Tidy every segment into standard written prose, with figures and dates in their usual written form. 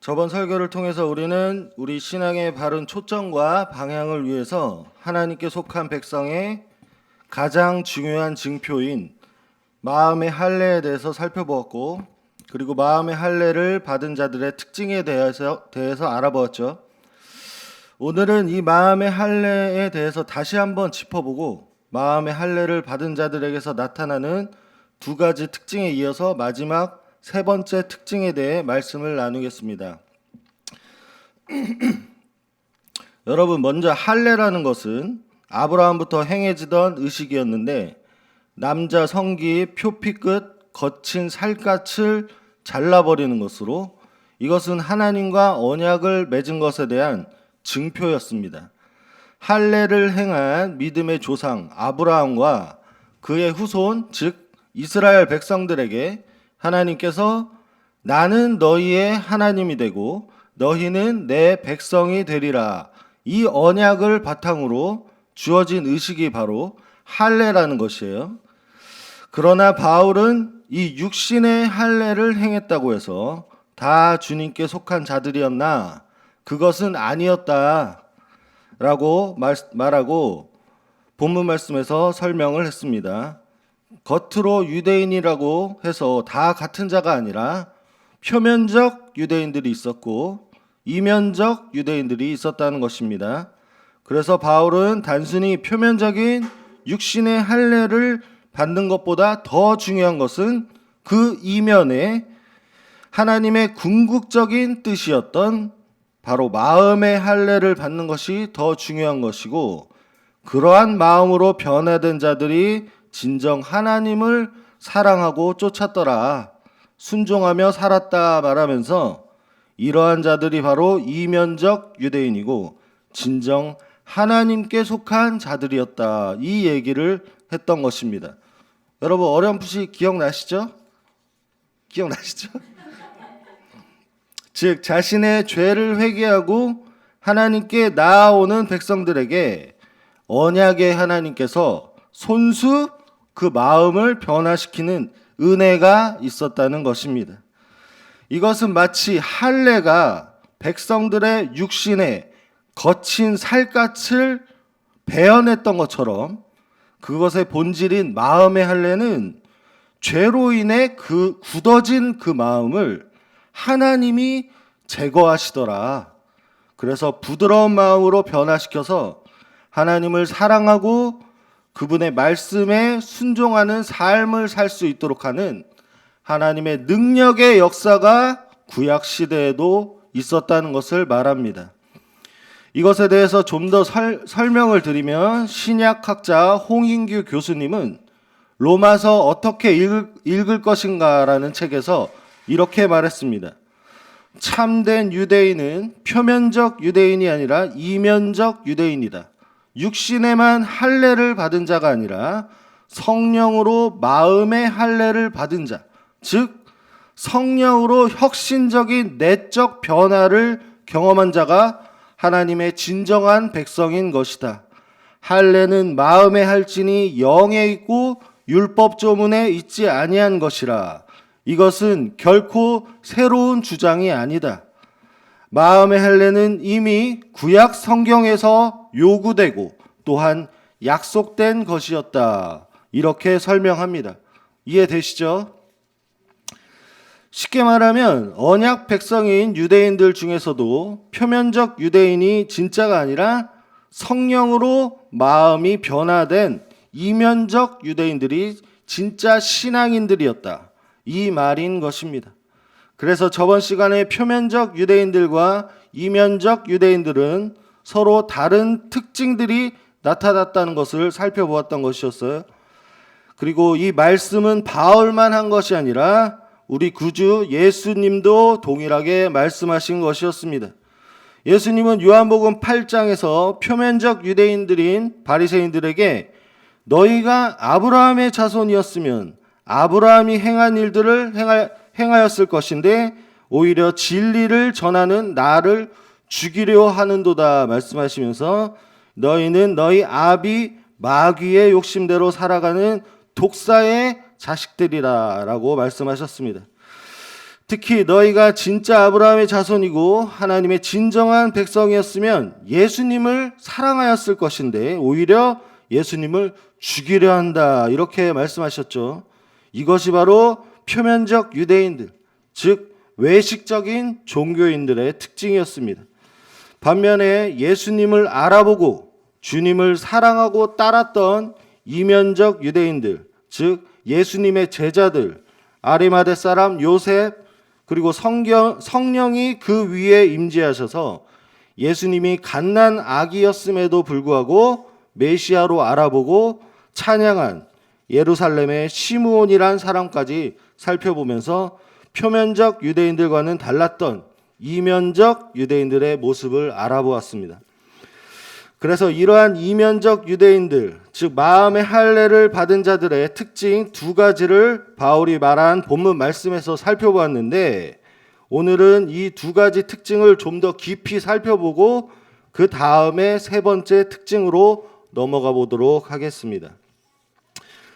저번 설교를 통해서 우리는 우리 신앙의 바른 초점과 방향을 위해서 하나님께 속한 백성의 가장 중요한 증표인 마음의 할례에 대해서 살펴보았고, 그리고 마음의 할례를 받은 자들의 특징에 대해서 알아보았죠. 오늘은 이 마음의 할례에 대해서 다시 한번 짚어보고, 마음의 할례를 받은 자들에게서 나타나는 두 가지 특징에 이어서 마지막 세 번째 특징에 대해 말씀을 나누겠습니다. 여러분, 먼저 할례라는 것은 아브라함부터 행해지던 의식이었는데, 남자 성기 표피 끝 거친 살갗을 잘라버리는 것으로 이것은 하나님과 언약을 맺은 것에 대한 증표였습니다. 할례를 행한 믿음의 조상 아브라함과 그의 후손, 즉 이스라엘 백성들에게 하나님께서 나는 너희의 하나님이 되고 너희는 내 백성이 되리라, 이 언약을 바탕으로 주어진 의식이 바로 할례라는 것이에요. 그러나 바울은 이 육신의 할례를 행했다고 해서 다 주님께 속한 자들이었나? 그것은 아니었다 라고 말하고 본문 말씀에서 설명을 했습니다. 겉으로 유대인이라고 해서 다 같은 자가 아니라 표면적 유대인들이 있었고 이면적 유대인들이 있었다는 것입니다. 그래서 바울은 단순히 표면적인 육신의 할례를 받는 것보다 더 중요한 것은 그 이면에 하나님의 궁극적인 뜻이었던 바로 마음의 할례를 받는 것이 더 중요한 것이고, 그러한 마음으로 변화된 자들이 진정 하나님을 사랑하고 쫓았더라, 순종하며 살았다 말하면서 이러한 자들이 바로 이면적 유대인이고 진정 하나님께 속한 자들이었다, 이 얘기를 했던 것입니다. 여러분, 어렴풋이 기억나시죠? 즉 자신의 죄를 회개하고 하나님께 나아오는 백성들에게 언약의 하나님께서 손수 그 마음을 변화시키는 은혜가 있었다는 것입니다. 이것은 마치 할례가 백성들의 육신의 거친 살갗을 베어냈던 것처럼 그것의 본질인 마음의 할례는 죄로 인해 그 굳어진 그 마음을 하나님이 제거하시더라. 그래서 부드러운 마음으로 변화시켜서 하나님을 사랑하고 그분의 말씀에 순종하는 삶을 살 수 있도록 하는 하나님의 능력의 역사가 구약 시대에도 있었다는 것을 말합니다. 이것에 대해서 좀 더 설명을 드리면, 신약학자 홍인규 교수님은 로마서 어떻게 읽을 것인가라는 책에서 이렇게 말했습니다. 참된 유대인은 표면적 유대인이 아니라 이면적 유대인이다. 육신에만 할례를 받은 자가 아니라 성령으로 마음의 할례를 받은 자, 즉 성령으로 혁신적인 내적 변화를 경험한 자가 하나님의 진정한 백성인 것이다. 할례는 마음에 할지니 영에 있고 율법 조문에 있지 아니한 것이라. 이것은 결코 새로운 주장이 아니다. 마음의 할례는 이미 구약 성경에서 요구되고 또한 약속된 것이었다, 이렇게 설명합니다. 이해되시죠? 쉽게 말하면 언약 백성인 유대인들 중에서도 표면적 유대인이 진짜가 아니라 성령으로 마음이 변화된 이면적 유대인들이 진짜 신앙인들이었다, 이 말인 것입니다. 그래서 저번 시간에 표면적 유대인들과 이면적 유대인들은 서로 다른 특징들이 나타났다는 것을 살펴보았던 것이었어요. 그리고 이 말씀은 바울만 한 것이 아니라 우리 구주 예수님도 동일하게 말씀하신 것이었습니다. 예수님은 요한복음 8장에서 표면적 유대인들인 바리새인들에게 너희가 아브라함의 자손이었으면 아브라함이 행한 일들을 행하였을 것인데 오히려 진리를 전하는 나를 죽이려 하는도다 말씀하시면서 너희는 너희 아비 마귀의 욕심대로 살아가는 독사의 자식들이라 라고 말씀하셨습니다. 특히 너희가 진짜 아브라함의 자손이고 하나님의 진정한 백성이었으면 예수님을 사랑하였을 것인데 오히려 예수님을 죽이려 한다. 이렇게 말씀하셨죠. 이것이 바로 표면적 유대인들, 즉 외식적인 종교인들의 특징이었습니다. 반면에 예수님을 알아보고 주님을 사랑하고 따랐던 이면적 유대인들, 즉 예수님의 제자들, 아리마대 사람 요셉, 그리고 성령이 그 위에 임재하셔서 예수님이 갓난 아기였음에도 불구하고 메시아로 알아보고 찬양한 예루살렘의 시므온이란 사람까지 살펴보면서 표면적 유대인들과는 달랐던 이면적 유대인들의 모습을 알아보았습니다. 그래서 이러한 이면적 유대인들, 즉 마음의 할례를 받은 자들의 특징 두 가지를 바울이 말한 본문 말씀에서 살펴보았는데, 오늘은 이 두 가지 특징을 좀 더 깊이 살펴보고 그 다음에 세 번째 특징으로 넘어가 보도록 하겠습니다.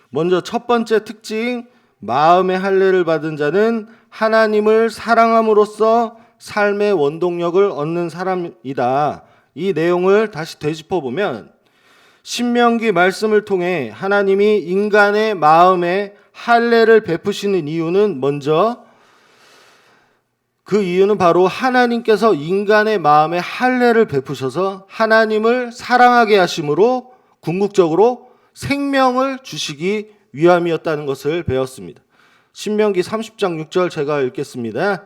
먼저 첫 번째 특징, 마음의 할례를 받은 자는 하나님을 사랑함으로써 삶의 원동력을 얻는 사람이다. 이 내용을 다시 되짚어보면 신명기 말씀을 통해 하나님이 인간의 마음에 할례를 베푸시는 이유는 먼저 그 이유는 바로 하나님께서 인간의 마음에 할례를 베푸셔서 하나님을 사랑하게 하심으로 궁극적으로 생명을 주시기 위함이었다는 것을 배웠습니다. 신명기 30장 6절 제가 읽겠습니다.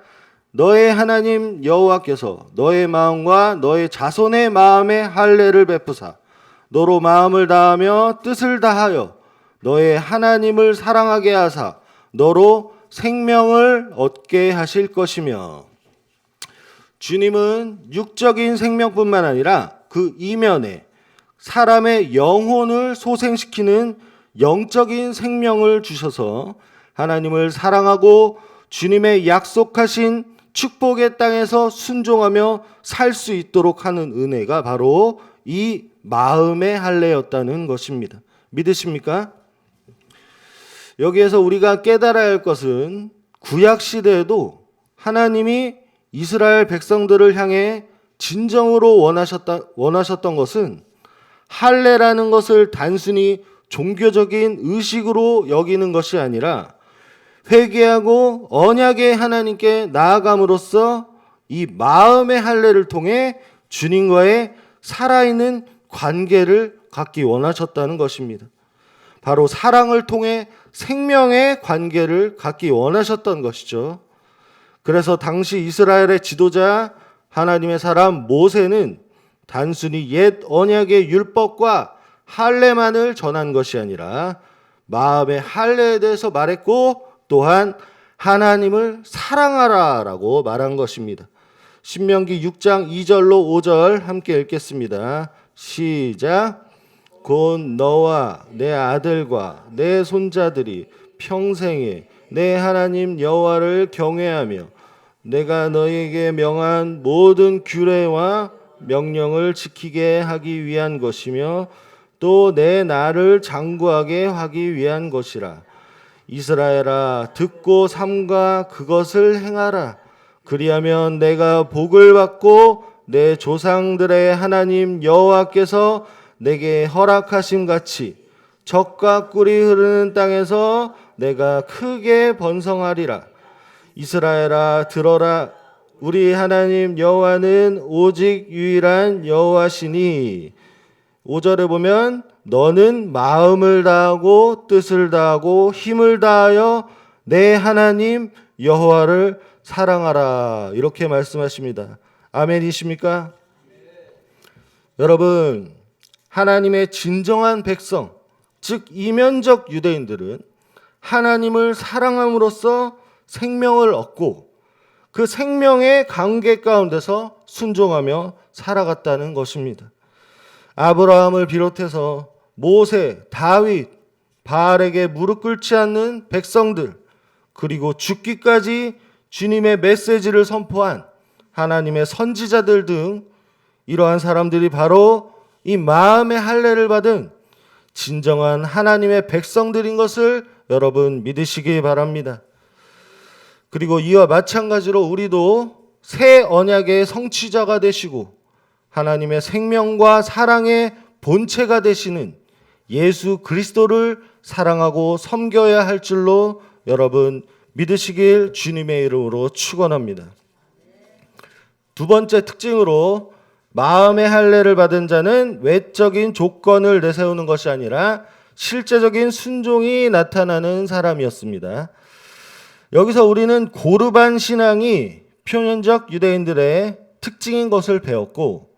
너의 하나님 여호와께서 너의 마음과 너의 자손의 마음에 할례를 베푸사 너로 마음을 다하며 뜻을 다하여 너의 하나님을 사랑하게 하사 너로 생명을 얻게 하실 것이며, 주님은 육적인 생명뿐만 아니라 그 이면에 사람의 영혼을 소생시키는 영적인 생명을 주셔서 하나님을 사랑하고 주님의 약속하신 축복의 땅에서 순종하며 살 수 있도록 하는 은혜가 바로 이 마음의 할례였다는 것입니다. 믿으십니까? 여기에서 우리가 깨달아야 할 것은 구약 시대에도 하나님이 이스라엘 백성들을 향해 진정으로 원하셨던 것은 할례라는 것을 단순히 종교적인 의식으로 여기는 것이 아니라 회개하고 언약의 하나님께 나아감으로써 이 마음의 할례를 통해 주님과의 살아있는 관계를 갖기 원하셨다는 것입니다. 바로 사랑을 통해 생명의 관계를 갖기 원하셨던 것이죠. 그래서 당시 이스라엘의 지도자 하나님의 사람 모세는 단순히 옛 언약의 율법과 할례만을 전한 것이 아니라 마음의 할례에 대해서 말했고 또한 하나님을 사랑하라라고 말한 것입니다. 신명기 6장 2절로 5절 함께 읽겠습니다. 시작. 곧 너와 내 아들과 내 손자들이 평생에 내 하나님 여호와를 경외하며 내가 너희에게 명한 모든 규례와 명령을 지키게 하기 위한 것이며 또 내 나를 장구하게 하기 위한 것이라. 이스라엘아 듣고 삼가 그것을 행하라. 그리하면 내가 복을 받고 내 조상들의 하나님 여호와께서 내게 허락하신 같이 젖과 꿀이 흐르는 땅에서 내가 크게 번성하리라. 이스라엘아 들어라. 우리 하나님 여호와는 오직 유일한 여호와시니. 5절에 보면 너는 마음을 다하고 뜻을 다하고 힘을 다하여 내 하나님 여호와를 사랑하라. 이렇게 말씀하십니다. 아멘이십니까? 여러분, 하나님의 진정한 백성, 즉 이면적 유대인들은 하나님을 사랑함으로써 생명을 얻고 그 생명의 관계 가운데서 순종하며 살아갔다는 것입니다. 아브라함을 비롯해서 모세, 다윗, 바알에게 무릎 꿇지 않는 백성들, 그리고 죽기까지 주님의 메시지를 선포한 하나님의 선지자들 등 이러한 사람들이 바로 이 마음의 할례를 받은 진정한 하나님의 백성들인 것을 여러분 믿으시기 바랍니다. 그리고 이와 마찬가지로 우리도 새 언약의 성취자가 되시고 하나님의 생명과 사랑의 본체가 되시는 예수 그리스도를 사랑하고 섬겨야 할 줄로 여러분 믿으시길 주님의 이름으로 축원합니다. 두 번째 특징으로 마음의 할례를 받은 자는 외적인 조건을 내세우는 것이 아니라 실제적인 순종이 나타나는 사람이었습니다. 여기서 우리는 고르반 신앙이 표면적 유대인들의 특징인 것을 배웠고,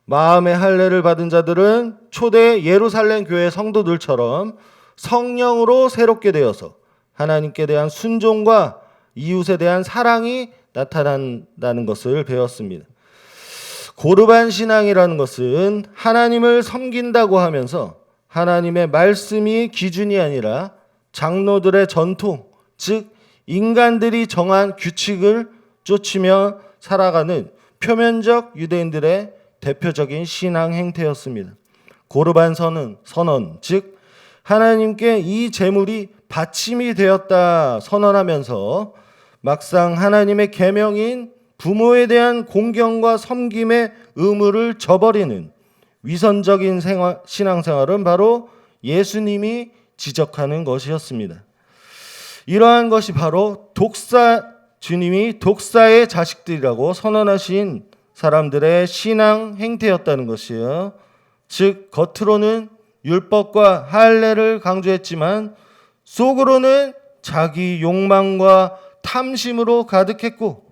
마음의 할례를 받은 자들은 초대 예루살렘 교회 성도들처럼 성령으로 새롭게 되어서 하나님께 대한 순종과 이웃에 대한 사랑이 나타난다는 것을 배웠습니다. 고르반 신앙이라는 것은 하나님을 섬긴다고 하면서 하나님의 말씀이 기준이 아니라 장로들의 전통, 즉 인간들이 정한 규칙을 쫓으며 살아가는 표면적 유대인들의 대표적인 신앙 행태였습니다. 고르반 선언, 즉 하나님께 이 제물이 바침이 되었다 선언하면서 막상 하나님의 계명인 부모에 대한 공경과 섬김의 의무를 저버리는 위선적인 신앙생활은 바로 예수님이 지적하는 것이었습니다. 이러한 것이 바로 주님이 독사의 자식들이라고 선언하신 사람들의 신앙 행태였다는 것이요. 즉 겉으로는 율법과 할례를 강조했지만 속으로는 자기 욕망과 탐심으로 가득했고,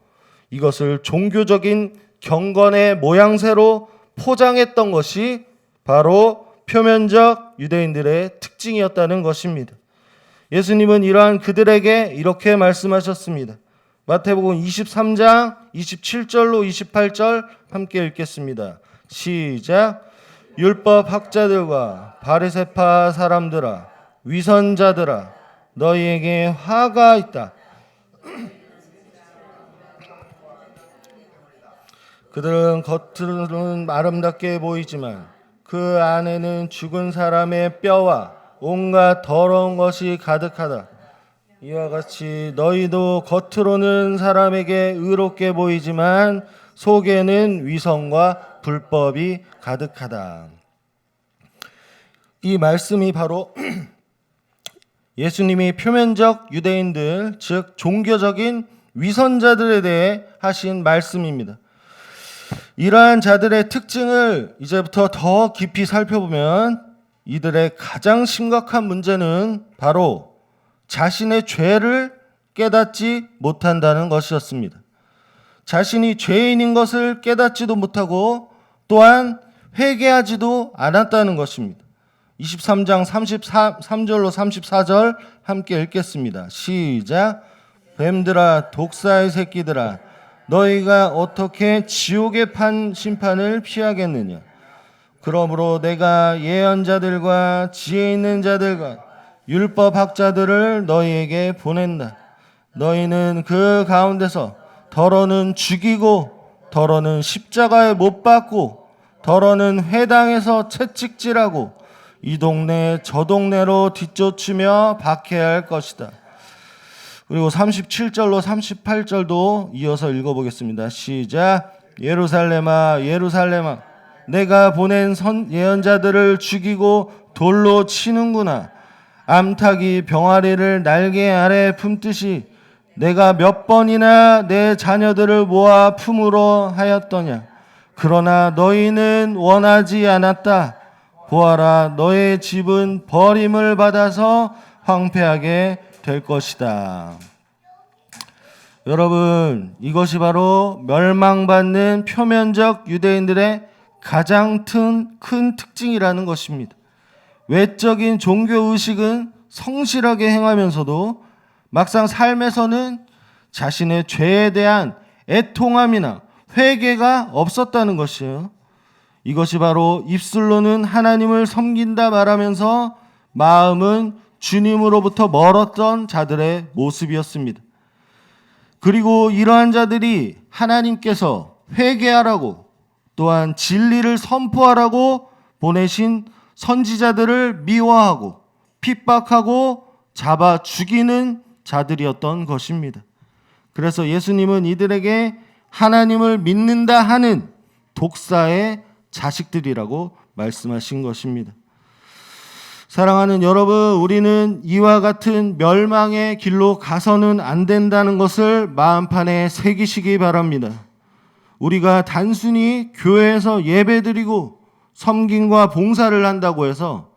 이것을 종교적인 경건의 모양새로 포장했던 것이 바로 표면적 유대인들의 특징이었다는 것입니다. 예수님은 이러한 그들에게 이렇게 말씀하셨습니다. 마태복음 23장 27절로 28절 함께 읽겠습니다. 시작. 율법 학자들과 바리새파 사람들아, 위선자들아, 너희에게 화가 있다. 그들은 겉으로는 아름답게 보이지만 그 안에는 죽은 사람의 뼈와 온갖 더러운 것이 가득하다. 이와 같이 너희도 겉으로는 사람에게 의롭게 보이지만 속에는 위선과 불법이 가득하다. 이 말씀이 바로 예수님이 표면적 유대인들, 즉 종교적인 위선자들에 대해 하신 말씀입니다. 이러한 자들의 특징을 이제부터 더 깊이 살펴보면 이들의 가장 심각한 문제는 바로 자신의 죄를 깨닫지 못한다는 것이었습니다. 자신이 죄인인 것을 깨닫지도 못하고 또한 회개하지도 않았다는 것입니다. 23장 33절로 34절 함께 읽겠습니다. 시작. 뱀들아, 독사의 새끼들아, 너희가 어떻게 지옥의 심판을 피하겠느냐? 그러므로 내가 예언자들과 지혜 있는 자들과 율법 학자들을 너희에게 보낸다. 너희는 그 가운데서 더러는 죽이고 더러는 십자가에 못 박고 더러는 회당에서 채찍질하고 이 동네 저 동네로 뒤쫓으며 박해야 할 것이다. 그리고 37절로 38절도 이어서 읽어보겠습니다. 시작. 예루살렘아, 예루살렘아, 내가 보낸 예언자들을 죽이고 돌로 치는구나. 암탉이 병아리를 날개 아래 품듯이 내가 몇 번이나 내 자녀들을 모아 품으로 하였더냐. 그러나 너희는 원하지 않았다. 보아라, 너의 집은 버림을 받아서 황폐하게 될 것이다. 여러분, 이것이 바로 멸망받는 표면적 유대인들의 가장 큰 특징이라는 것입니다. 외적인 종교의식은 성실하게 행하면서도 막상 삶에서는 자신의 죄에 대한 애통함이나 회개가 없었다는 것이에요. 이것이 바로 입술로는 하나님을 섬긴다 말하면서 마음은 주님으로부터 멀었던 자들의 모습이었습니다. 그리고 이러한 자들이 하나님께서 회개하라고 또한 진리를 선포하라고 보내신 선지자들을 미워하고 핍박하고 잡아 죽이는 자들이었던 것입니다. 그래서 예수님은 이들에게 하나님을 믿는다 하는 독사의 자식들이라고 말씀하신 것입니다. 사랑하는 여러분, 우리는 이와 같은 멸망의 길로 가서는 안 된다는 것을 마음판에 새기시기 바랍니다. 우리가 단순히 교회에서 예배드리고 섬김과 봉사를 한다고 해서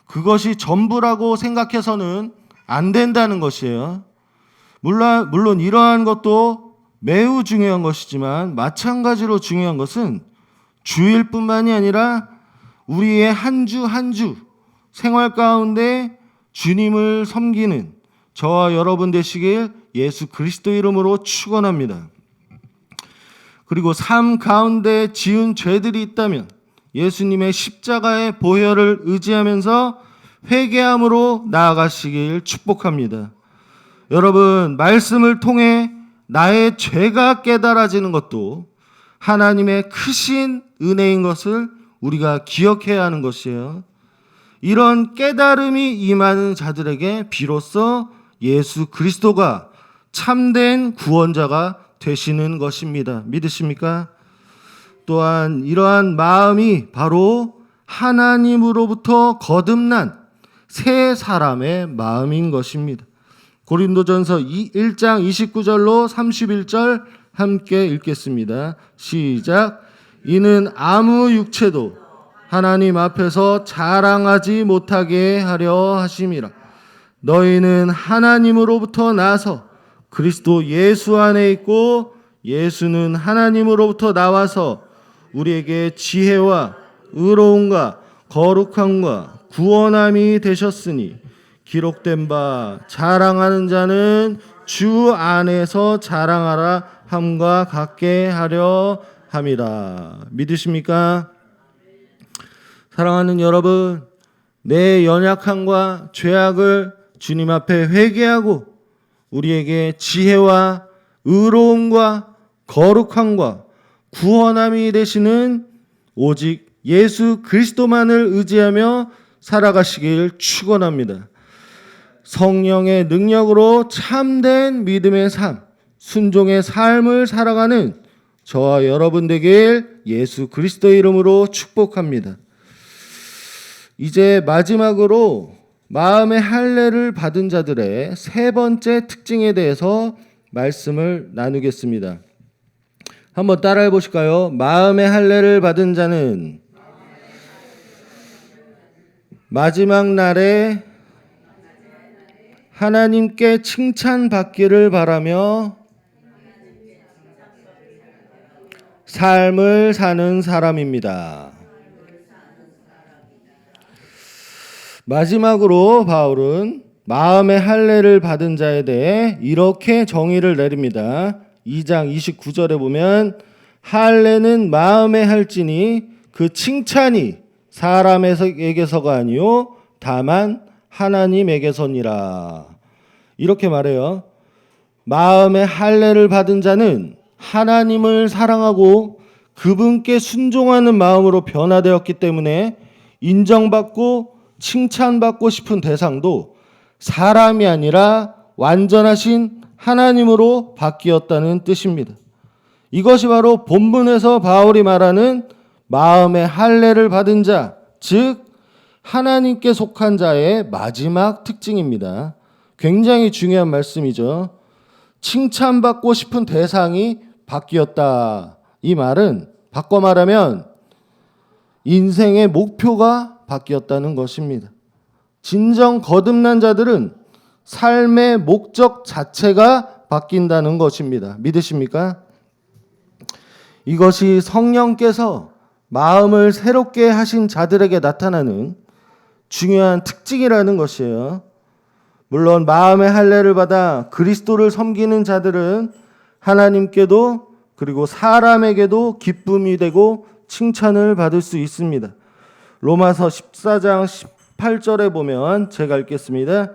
그것이 전부라고 생각해서는 안 된다는 것이에요. 물론 이러한 것도 매우 중요한 것이지만 마찬가지로 중요한 것은 주일뿐만이 아니라 우리의 한 주 한 주 생활 가운데 주님을 섬기는 저와 여러분 되시길 예수 그리스도 이름으로 축원합니다. 그리고 삶 가운데 지은 죄들이 있다면 예수님의 십자가의 보혈을 의지하면서 회개함으로 나아가시길 축복합니다. 여러분, 말씀을 통해 나의 죄가 깨달아지는 것도 하나님의 크신 은혜인 것을 우리가 기억해야 하는 것이에요. 이런 깨달음이 임하는 자들에게 비로소 예수 그리스도가 참된 구원자가 되시는 것입니다. 믿으십니까? 또한 이러한 마음이 바로 하나님으로부터 거듭난 새 사람의 마음인 것입니다. 고린도전서 1장 29절로 31절 함께 읽겠습니다. 시작. 이는 아무 육체도 하나님 앞에서 자랑하지 못하게 하려 하심이라. 너희는 하나님으로부터 나서 그리스도 예수 안에 있고 예수는 하나님으로부터 나와서 우리에게 지혜와 의로움과 거룩함과 구원함이 되셨으니 기록된 바 자랑하는 자는 주 안에서 자랑하라 함과 같게 하려 함이라. 믿으십니까? 사랑하는 여러분, 내 연약함과 죄악을 주님 앞에 회개하고 우리에게 지혜와 의로움과 거룩함과 구원함이 되시는 오직 예수 그리스도만을 의지하며 살아가시길 축원합니다. 성령의 능력으로 참된 믿음의 삶, 순종의 삶을 살아가는 저와 여러분 되길 예수 그리스도의 이름으로 축복합니다. 이제 마지막으로 마음의 할례를 받은 자들의 세 번째 특징에 대해서 말씀을 나누겠습니다. 한번 따라해 보실까요? 마음의 할례를 받은 자는 마지막 날에 하나님께 칭찬받기를 바라며 삶을 사는 사람입니다. 마지막으로 바울은 마음의 할례를 받은 자에 대해 이렇게 정의를 내립니다. 2장 29절에 보면 할례는 마음에 할지니 그 칭찬이 사람에게서가 아니요 다만 하나님에게서니라. 이렇게 말해요. 마음의 할례를 받은 자는 하나님을 사랑하고 그분께 순종하는 마음으로 변화되었기 때문에 인정받고 칭찬받고 싶은 대상도 사람이 아니라 완전하신 하나님으로 바뀌었다는 뜻입니다. 이것이 바로 본문에서 바울이 말하는 마음의 할례를 받은 자, 즉 하나님께 속한 자의 마지막 특징입니다. 굉장히 중요한 말씀이죠. 칭찬받고 싶은 대상이 바뀌었다. 이 말은 바꿔 말하면 인생의 목표가 바뀌었다는 것입니다. 진정 거듭난 자들은 삶의 목적 자체가 바뀐다는 것입니다. 믿으십니까? 이것이 성령께서 마음을 새롭게 하신 자들에게 나타나는 중요한 특징이라는 것이에요. 물론 마음의 할례를 받아 그리스도를 섬기는 자들은 하나님께도 그리고 사람에게도 기쁨이 되고 칭찬을 받을 수 있습니다. 로마서 14장 18절에 보면 제가 읽겠습니다.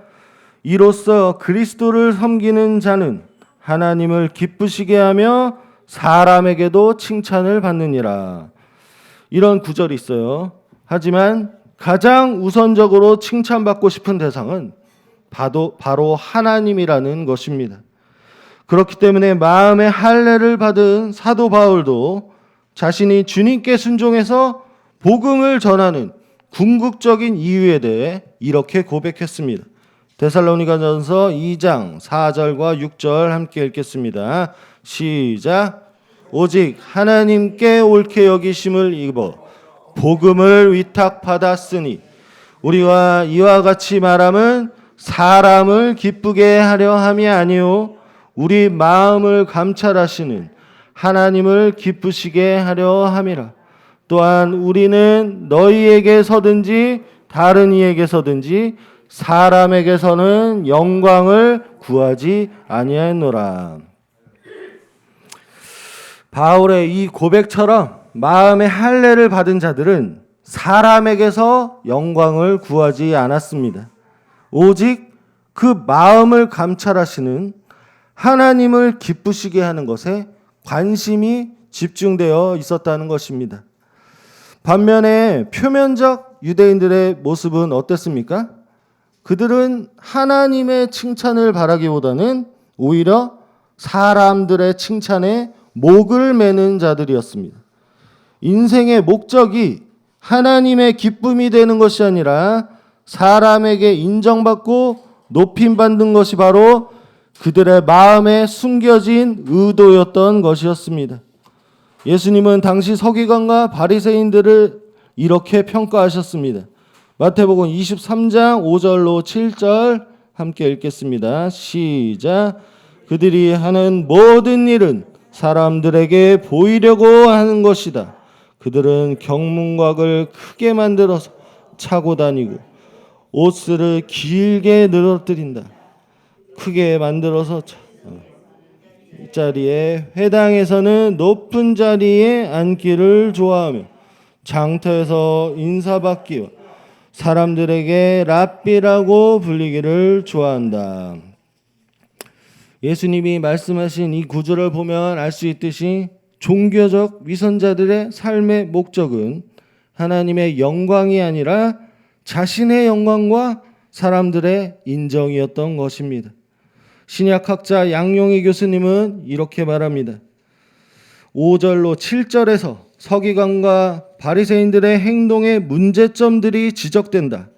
이로써 그리스도를 섬기는 자는 하나님을 기쁘시게 하며 사람에게도 칭찬을 받느니라. 이런 구절이 있어요. 하지만 가장 우선적으로 칭찬받고 싶은 대상은 바로 하나님이라는 것입니다. 그렇기 때문에 마음의 할례를 받은 사도 바울도 자신이 주님께 순종해서 복음을 전하는 궁극적인 이유에 대해 이렇게 고백했습니다. 데살로니가전서 2장 4절과 6절 함께 읽겠습니다. 시작. 오직 하나님께 옳게 여기심을 입어 복음을 위탁받았으니 우리와 이와 같이 말함은 사람을 기쁘게 하려 함이 아니요 우리 마음을 감찰하시는 하나님을 기쁘시게 하려 함이라. 또한 우리는 너희에게서든지 다른 이에게서든지 사람에게서는 영광을 구하지 아니하노라. 바울의 이 고백처럼 마음의 할례를 받은 자들은 사람에게서 영광을 구하지 않았습니다. 오직 그 마음을 감찰하시는 하나님을 기쁘시게 하는 것에 관심이 집중되어 있었다는 것입니다. 반면에 표면적 유대인들의 모습은 어땠습니까? 그들은 하나님의 칭찬을 바라기보다는 오히려 사람들의 칭찬에 목을 매는 자들이었습니다. 인생의 목적이 하나님의 기쁨이 되는 것이 아니라 사람에게 인정받고 높임받는 것이 바로 그들의 마음에 숨겨진 의도였던 것이었습니다. 예수님은 당시 서기관과 바리새인들을 이렇게 평가하셨습니다. 마태복음 23장 5절로 7절 함께 읽겠습니다. 시작. 그들이 하는 모든 일은 사람들에게 보이려고 하는 것이다. 그들은 경문곽을 크게 만들어서 차고 다니고 옷을 길게 늘어뜨린다. 크게 만들어서 이 자리에 회당에서는 높은 자리에 앉기를 좋아하며 장터에서 인사받기와 사람들에게 랍비라고 불리기를 좋아한다. 예수님이 말씀하신 이 구절을 보면 알 수 있듯이 종교적 위선자들의 삶의 목적은 하나님의 영광이 아니라 자신의 영광과 사람들의 인정이었던 것입니다. 신약학자 양용희 교수님은 이렇게 말합니다. 5절로 7절에서 서기관과 바리새인들의 행동의 문제점들이 지적된다.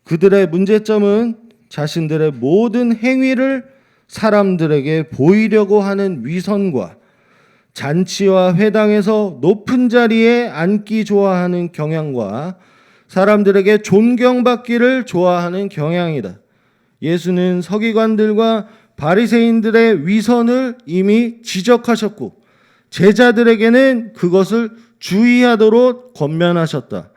그들의 문제점은 자신들의 모든 행위를 사람들에게 보이려고 하는 위선과 잔치와 회당에서 높은 자리에 앉기 좋아하는 경향과 사람들에게 존경받기를 좋아하는 경향이다. 예수는 서기관들과 바리새인들의 위선을 이미 지적하셨고 제자들에게는 그것을 주의하도록 권면하셨다.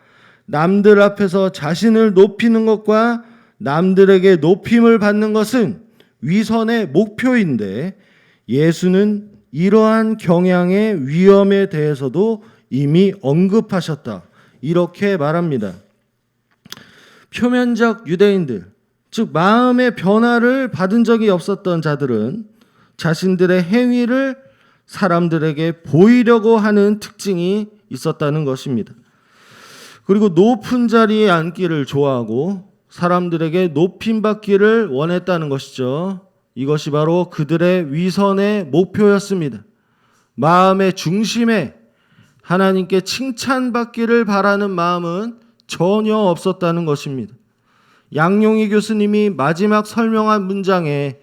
남들 앞에서 자신을 높이는 것과 남들에게 높임을 받는 것은 위선의 목표인데 예수는 이러한 경향의 위험에 대해서도 이미 언급하셨다. 이렇게 말합니다. 표면적 유대인들, 즉 마음의 변화를 받은 적이 없었던 자들은 자신들의 행위를 사람들에게 보이려고 하는 특징이 있었다는 것입니다. 그리고 높은 자리에 앉기를 좋아하고 사람들에게 높임받기를 원했다는 것이죠. 이것이 바로 그들의 위선의 목표였습니다. 마음의 중심에 하나님께 칭찬받기를 바라는 마음은 전혀 없었다는 것입니다. 양용희 교수님이 마지막 설명한 문장에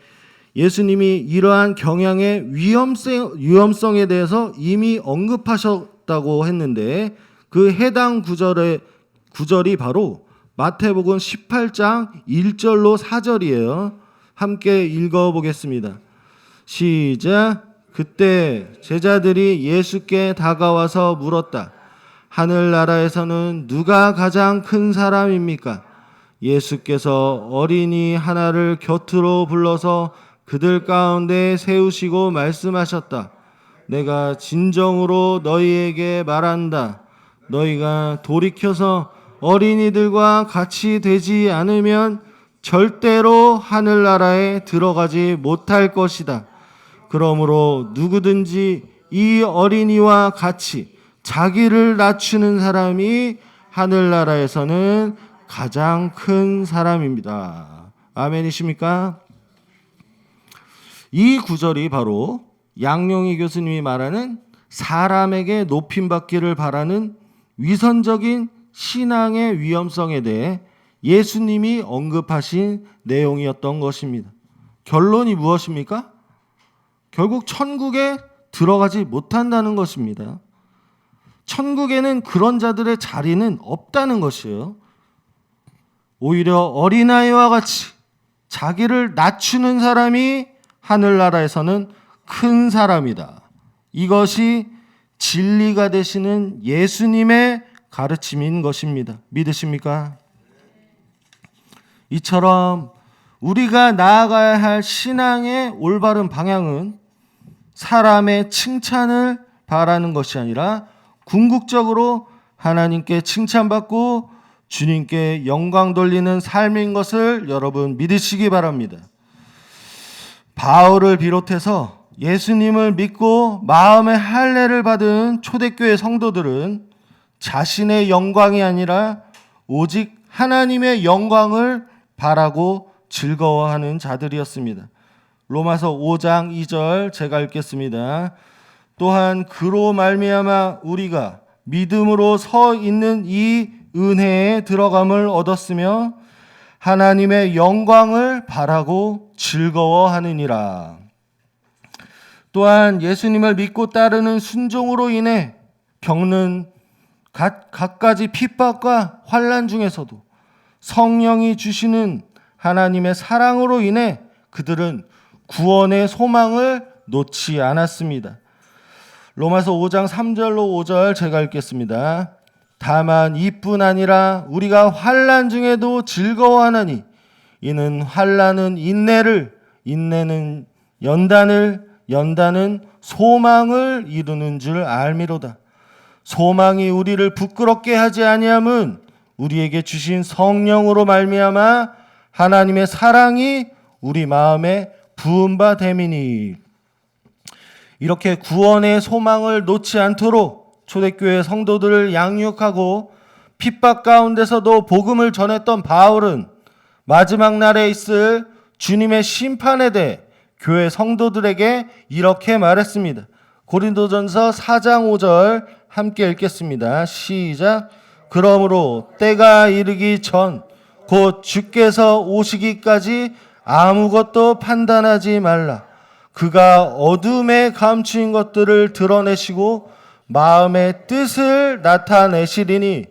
예수님이 이러한 경향의 위험성에 대해서 이미 언급하셨다고 했는데 그 해당 구절이 바로 마태복음 18장 1절로 4절이에요. 함께 읽어보겠습니다. 시작. 그때 제자들이 예수께 다가와서 물었다. 하늘나라에서는 누가 가장 큰 사람입니까? 예수께서 어린이 하나를 곁으로 불러서 그들 가운데 세우시고 말씀하셨다. 내가 진정으로 너희에게 말한다. 너희가 돌이켜서 어린이들과 같이 되지 않으면 절대로 하늘나라에 들어가지 못할 것이다. 그러므로 누구든지 이 어린이와 같이 자기를 낮추는 사람이 하늘나라에서는 가장 큰 사람입니다. 아멘이십니까? 이 구절이 바로 양용희 교수님이 말하는 사람에게 높임받기를 바라는 위선적인 신앙의 위험성에 대해 예수님이 언급하신 내용이었던 것입니다. 결론이 무엇입니까? 결국 천국에 들어가지 못한다는 것입니다. 천국에는 그런 자들의 자리는 없다는 것이에요. 오히려 어린아이와 같이 자기를 낮추는 사람이 하늘나라에서는 큰 사람이다. 이것이 진리가 되시는 예수님의 가르침인 것입니다. 믿으십니까? 이처럼 우리가 나아가야 할 신앙의 올바른 방향은 사람의 칭찬을 바라는 것이 아니라 궁극적으로 하나님께 칭찬받고 주님께 영광 돌리는 삶인 것을 여러분 믿으시기 바랍니다. 바울을 비롯해서 예수님을 믿고 마음의 할례를 받은 초대교회 성도들은 자신의 영광이 아니라 오직 하나님의 영광을 바라고 즐거워하는 자들이었습니다. 로마서 5장 2절 제가 읽겠습니다. 또한 그로 말미암아 우리가 믿음으로 서 있는 이 은혜에 들어감을 얻었으며 하나님의 영광을 바라고 즐거워하느니라. 또한 예수님을 믿고 따르는 순종으로 인해 겪는 갖가지 핍박과 환난 중에서도 성령이 주시는 하나님의 사랑으로 인해 그들은 구원의 소망을 놓지 않았습니다. 로마서 5장 3절로 5절 제가 읽겠습니다. 다만 이뿐 아니라 우리가 환난 중에도 즐거워하나니 이는 환난은 인내를, 인내는 연단을, 연단은 소망을 이루는 줄 알미로다. 소망이 우리를 부끄럽게 하지 아니함은 우리에게 주신 성령으로 말미암아 하나님의 사랑이 우리 마음에 부은 바 됨이니. 이렇게 구원의 소망을 놓지 않도록 초대교회 성도들을 양육하고 핍박 가운데서도 복음을 전했던 바울은 마지막 날에 있을 주님의 심판에 대해 교회 성도들에게 이렇게 말했습니다. 고린도전서 4장 5절 함께 읽겠습니다. 시작. 그러므로 때가 이르기 전 곧 주께서 오시기까지 아무것도 판단하지 말라. 그가 어둠에 감추인 것들을 드러내시고 마음의 뜻을 나타내시리니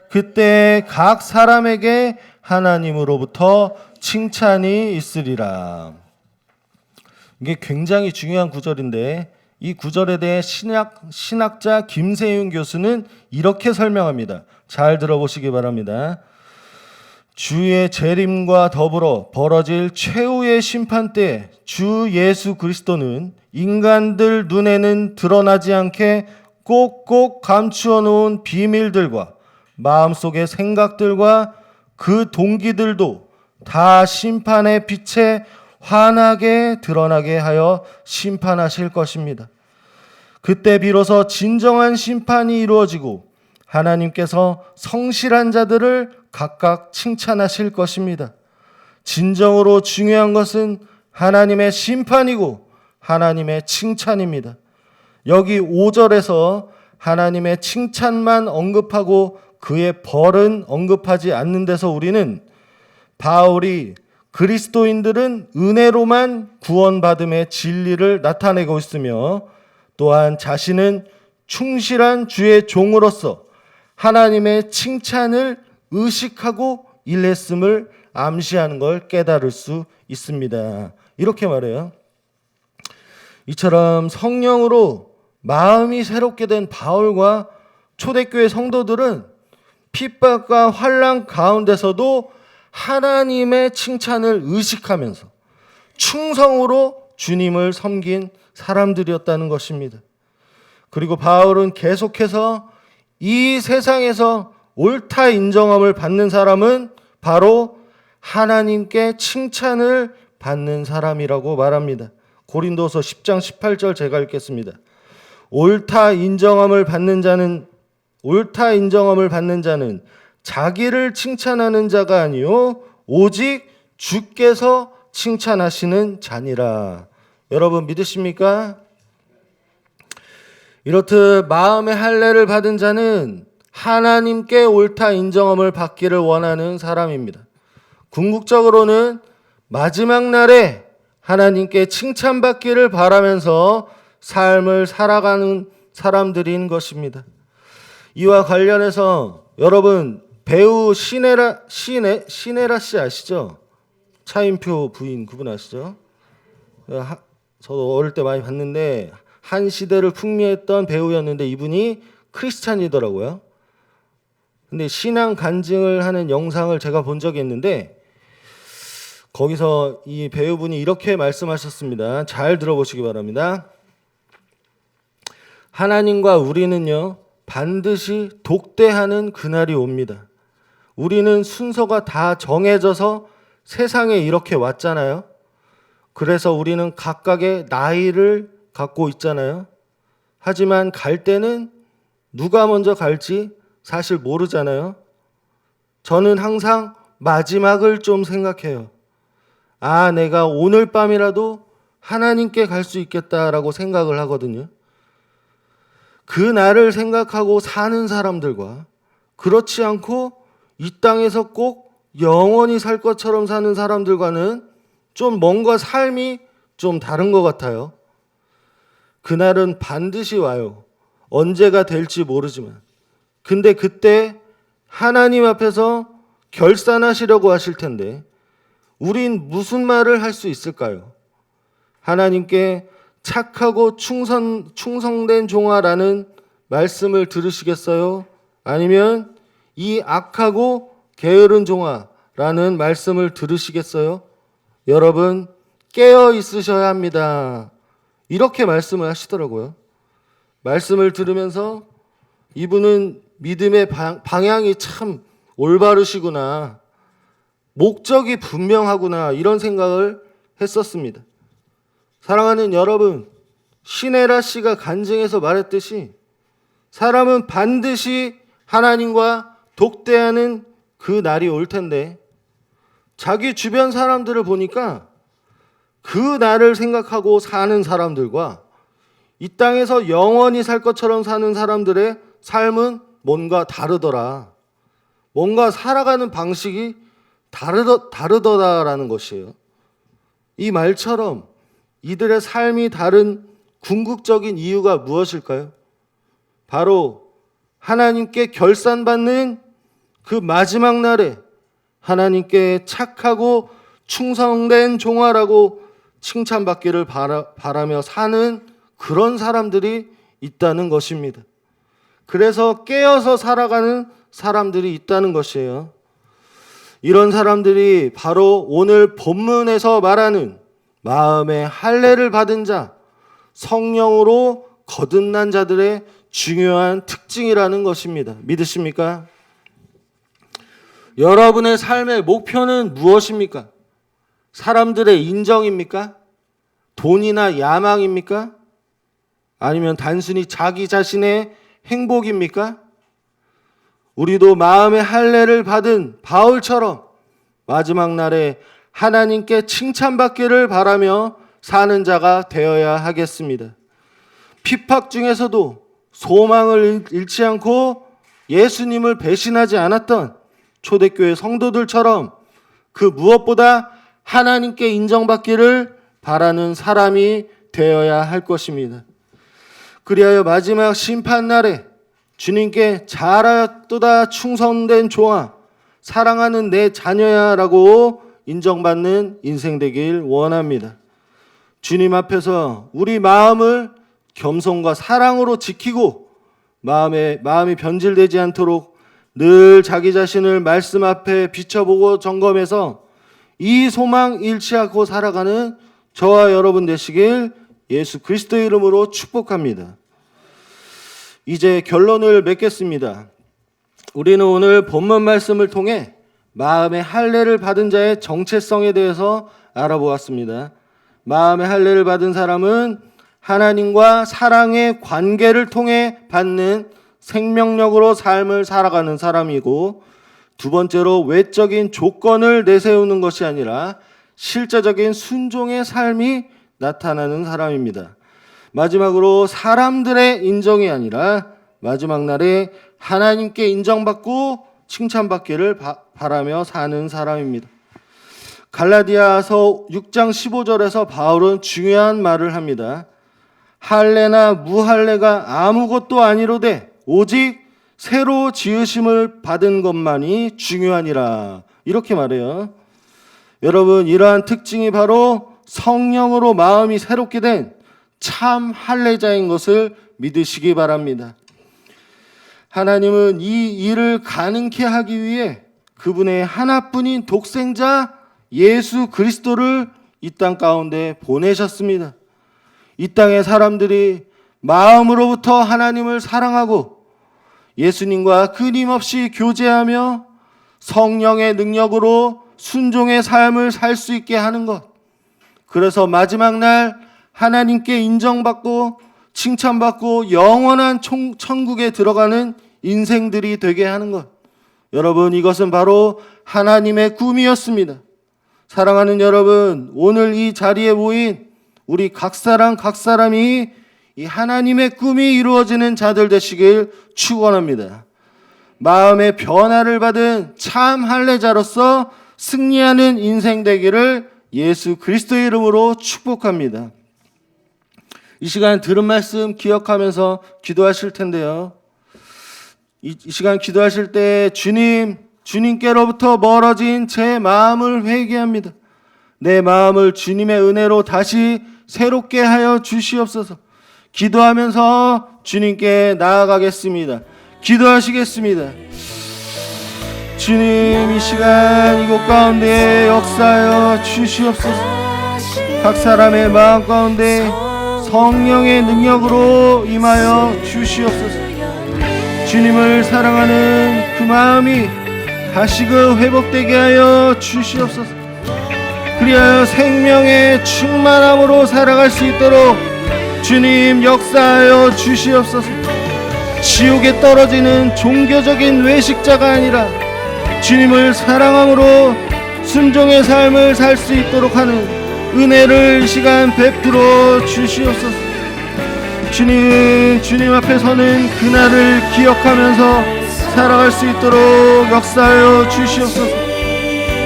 그때 각 사람에게 하나님으로부터 칭찬이 있으리라. 이게 굉장히 중요한 구절인데 이 구절에 대해 신학자 김세윤 교수는 이렇게 설명합니다. 잘 들어보시기 바랍니다. 주의 재림과 더불어 벌어질 최후의 심판 때 주 예수 그리스도는 인간들 눈에는 드러나지 않게 꼭꼭 감추어 놓은 비밀들과 마음속의 생각들과 그 동기들도 다 심판의 빛에 환하게 드러나게 하여 심판하실 것입니다. 그때 비로소 진정한 심판이 이루어지고 하나님께서 성실한 자들을 각각 칭찬하실 것입니다. 진정으로 중요한 것은 하나님의 심판이고 하나님의 칭찬입니다. 여기 5절에서 하나님의 칭찬만 언급하고 그의 벌은 언급하지 않는 데서 우리는 바울이 그리스도인들은 은혜로만 구원받음의 진리를 나타내고 있으며 또한 자신은 충실한 주의 종으로서 하나님의 칭찬을 의식하고 일했음을 암시하는 걸 깨달을 수 있습니다. 이렇게 말해요. 이처럼 성령으로 마음이 새롭게 된 바울과 초대교회 성도들은 핍박과 환난 가운데서도 하나님의 칭찬을 의식하면서 충성으로 주님을 섬긴 사람들이었다는 것입니다. 그리고 바울은 계속해서 이 세상에서 옳다 인정함을 받는 사람은 바로 하나님께 칭찬을 받는 사람이라고 말합니다. 고린도서 10장 18절 제가 읽겠습니다. 옳다 인정함을 받는 자는 자기를 칭찬하는 자가 아니요 오직 주께서 칭찬하시는 자니라. 여러분 믿으십니까? 이렇듯 마음의 할례를 받은 자는 하나님께 옳다 인정함을 받기를 원하는 사람입니다. 궁극적으로는 마지막 날에 하나님께 칭찬받기를 바라면서 삶을 살아가는 사람들인 것입니다. 이와 관련해서 여러분 배우 시네라 씨 아시죠? 차인표 부인 그분 아시죠? 저도 어릴 때 많이 봤는데 한 시대를 풍미했던 배우였는데 이분이 크리스찬이더라고요. 근데 신앙 간증을 하는 영상을 제가 본 적이 있는데 거기서 이 배우분이 이렇게 말씀하셨습니다. 잘 들어보시기 바랍니다. 하나님과 우리는요 반드시 독대하는 그날이 옵니다. 우리는 순서가 다 정해져서 세상에 이렇게 왔잖아요. 그래서 우리는 각각의 나이를 갖고 있잖아요. 하지만 갈 때는 누가 먼저 갈지 사실 모르잖아요. 저는 항상 마지막을 좀 생각해요. 내가 오늘 밤이라도 하나님께 갈 수 있겠다라고 생각을 하거든요. 그 날을 생각하고 사는 사람들과 그렇지 않고 이 땅에서 꼭 영원히 살 것처럼 사는 사람들과는 좀 뭔가 삶이 좀 다른 것 같아요. 그날은 반드시 와요. 언제가 될지 모르지만. 근데 그때 하나님 앞에서 결산하시려고 하실 텐데 우린 무슨 말을 할 수 있을까요? 하나님께 착하고 충성된 종아라는 말씀을 들으시겠어요? 아니면 이 악하고 게으른 종아라는 말씀을 들으시겠어요? 여러분 깨어 있으셔야 합니다. 이렇게 말씀을 하시더라고요. 말씀을 들으면서 이분은 믿음의 방향이 참 올바르시구나. 목적이 분명하구나. 이런 생각을 했었습니다. 사랑하는 여러분, 시네라 씨가 간증해서 말했듯이 사람은 반드시 하나님과 독대하는 그 날이 올 텐데 자기 주변 사람들을 보니까 그 날을 생각하고 사는 사람들과 이 땅에서 영원히 살 것처럼 사는 사람들의 삶은 뭔가 다르더라. 뭔가 살아가는 방식이 다르더라라는 것이에요. 이 말처럼 이들의 삶이 다른 궁극적인 이유가 무엇일까요? 바로 하나님께 결산받는 그 마지막 날에 하나님께 착하고 충성된 종아라고 칭찬받기를 바라며 사는 그런 사람들이 있다는 것입니다. 그래서 깨어서 살아가는 사람들이 있다는 것이에요. 이런 사람들이 바로 오늘 본문에서 말하는 마음의 할례를 받은 자, 성령으로 거듭난 자들의 중요한 특징이라는 것입니다. 믿으십니까? 여러분의 삶의 목표는 무엇입니까? 사람들의 인정입니까? 돈이나 야망입니까? 아니면 단순히 자기 자신의 행복입니까? 우리도 마음의 할례를 받은 바울처럼 마지막 날에 하나님께 칭찬받기를 바라며 사는 자가 되어야 하겠습니다. 핍박 중에서도 소망을 잃지 않고 예수님을 배신하지 않았던 초대교회 성도들처럼 그 무엇보다 하나님께 인정받기를 바라는 사람이 되어야 할 것입니다. 그리하여 마지막 심판날에 주님께 잘하였도다 충성된 종아 사랑하는 내 자녀야 라고 인정받는 인생 되길 원합니다. 주님 앞에서 우리 마음을 겸손과 사랑으로 지키고 마음이 변질되지 않도록 늘 자기 자신을 말씀 앞에 비춰보고 점검해서 이 소망 잃지 않고 살아가는 저와 여러분 되시길 예수 그리스도의 이름으로 축복합니다. 이제 결론을 맺겠습니다. 우리는 오늘 본문 말씀을 통해 마음의 할례를 받은 자의 정체성에 대해서 알아보았습니다. 마음의 할례를 받은 사람은 하나님과 사랑의 관계를 통해 받는 생명력으로 삶을 살아가는 사람이고, 두 번째로 외적인 조건을 내세우는 것이 아니라 실제적인 순종의 삶이 나타나는 사람입니다. 마지막으로 사람들의 인정이 아니라 마지막 날에 하나님께 인정받고 칭찬받기를 바라며 사는 사람입니다. 갈라디아서 6장 15절에서 바울은 중요한 말을 합니다. 할례나 무할례가 아무것도 아니로되 오직 새로 지으심을 받은 것만이 중요하니라. 이렇게 말해요. 여러분, 이러한 특징이 바로 성령으로 마음이 새롭게 된 참 할례자인 것을 믿으시기 바랍니다. 하나님은 이 일을 가능케 하기 위해 그분의 하나뿐인 독생자 예수 그리스도를 이 땅 가운데 보내셨습니다. 이 땅의 사람들이 마음으로부터 하나님을 사랑하고 예수님과 끊임없이 교제하며 성령의 능력으로 순종의 삶을 살 수 있게 하는 것. 그래서 마지막 날 하나님께 인정받고 칭찬받고 영원한 천국에 들어가는 인생들이 되게 하는 것. 여러분, 이것은 바로 하나님의 꿈이었습니다. 사랑하는 여러분, 오늘 이 자리에 모인 우리 각 사람이 이 하나님의 꿈이 이루어지는 자들 되시길 축원합니다. 마음의 변화를 받은 참 할례자로서 승리하는 인생 되기를 예수 그리스도의 이름으로 축복합니다. 이 시간 들은 말씀 기억하면서 기도하실 텐데요. 이 시간 기도하실 때 주님께로부터 멀어진 제 마음을 회개합니다. 내 마음을 주님의 은혜로 다시 새롭게 하여 주시옵소서. 기도하면서 주님께 나아가겠습니다. 기도하시겠습니다. 주님, 이 시간 이곳 가운데 역사하여 주시옵소서. 각 사람의 마음 가운데 성령의 능력으로 임하여 주시옵소서. 주님을 사랑하는 그 마음이 다시금 회복되게 하여 주시옵소서. 그리하여 생명의 충만함으로 살아갈 수 있도록 주님 역사하여 주시옵소서. 지옥에 떨어지는 종교적인 외식자가 아니라 주님을 사랑함으로 순종의 삶을 살 수 있도록 하는 은혜를 이 시간 베풀어 주시옵소서. 주님 앞에 서는 그날을 기억하면서 살아갈 수 있도록 역사하여 주시옵소서.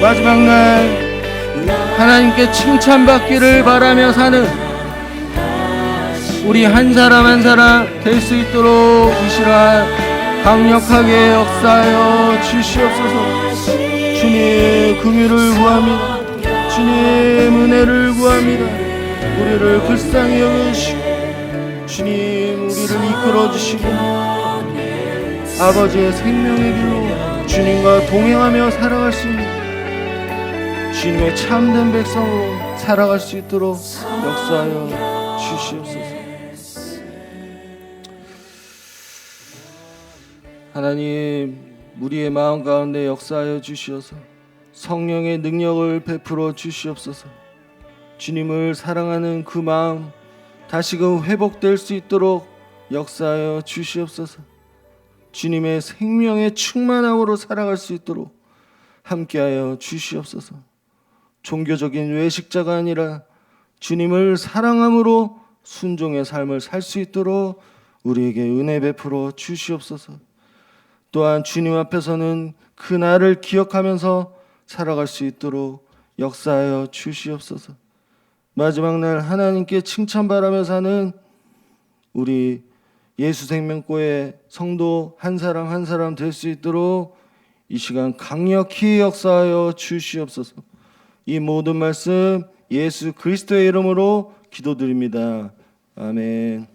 마지막 날 하나님께 칭찬받기를 바라며 사는 우리 한 사람 한 사람 될 수 있도록 이 시간 강력하게 역사하여 주시옵소서. 주님 긍휼을 구합니다. 주님 은혜를 구합니다. 우리를 불쌍히 여기시고 주님 우리를 이끌어 주시고 아버지의 생명의 길로 주님과 동행하며 살아갈 수 있는 주님의 참된 백성으로 살아갈 수 있도록 역사하여 주시옵소서. 하나님, 우리의 마음 가운데 역사하여 주시어서 성령의 능력을 베풀어 주시옵소서. 주님을 사랑하는 그 마음 다시금 회복될 수 있도록 역사하여 주시옵소서. 주님의 생명의 충만함으로 살아갈 수 있도록 함께하여 주시옵소서. 종교적인 외식자가 아니라 주님을 사랑함으로 순종의 삶을 살 수 있도록 우리에게 은혜 베풀어 주시옵소서. 또한 주님 앞에서는 그날을 기억하면서 살아갈 수 있도록 역사하여 주시옵소서. 마지막 날 하나님께 칭찬바라며 사는 우리 예수생명교회 성도 한 사람 한 사람 될 수 있도록 이 시간 강력히 역사하여 주시옵소서. 이 모든 말씀 예수 그리스도의 이름으로 기도드립니다. 아멘.